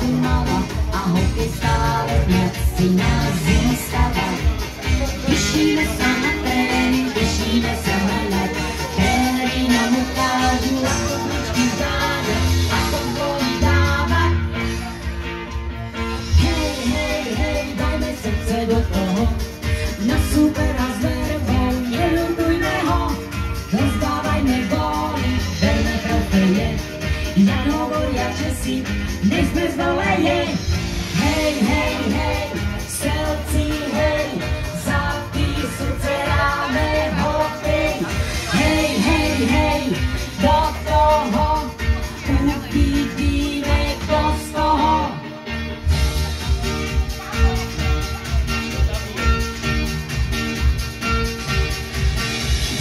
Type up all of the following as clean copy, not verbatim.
tu mala a hokej stále viac si nás získava. Tešíme sa na tréning, tešíme sa na ľad, tréneri nám ukážu, ako bličky zdáňa, ako góly dávať. Hej, hej, hej, dajme srdce do toho, na supera s verbou, neľutujme ho, rozdávajme góly, verme trofeje, jak hovoria Česi, nech sme zvoleje. Hej, hej, hej, Strelci, hej, za srdce ráme hokej. Hej, hej, hej, do toho uvidíme, kto z toho.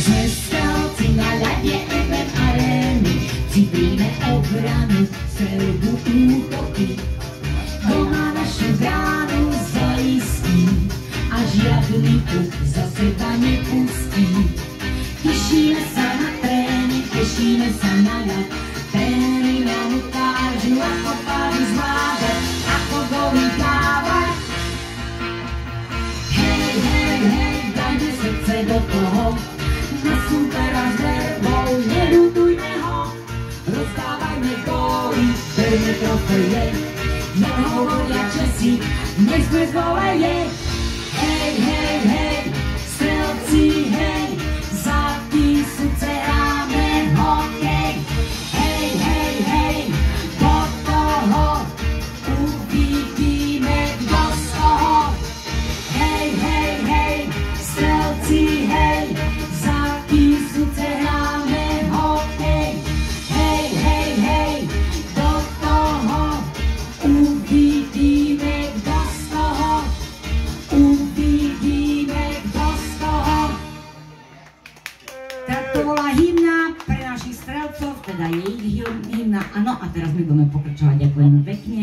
Sme Strelci na ľade FM arény, cítime obranu, strelbu, útoky. Kto má našu bránu zaistí a žiadny puk za seba nepustí. Tešíme sa na tréning, tešíme sa na ľad, tréneri nám ukážu, ako pády zvládať, ako góly dávať. Hej, hej, hej, dajme srdce do toho, na supera s verbou, neľutujme ho, rozdávajme góly, verme trofeje, jak hovoria Česi, nech sme zvoleje. Hej, hej, hej, Strelci, hej, za srdce hráme hokej. Hej, hej, hej, do toho uvidíme, kto z toho. Hej, hej, hej, Strelci, hej, za srdce hráme hokej. Hej, hej, hej, do toho uvidíme, kto z toho. Uvidíme, kto z toho. Tak to bola hymna pre našich strelcov, teda je ich hymna. Áno, a teraz my budeme pokračovať. Ďakujem pekne.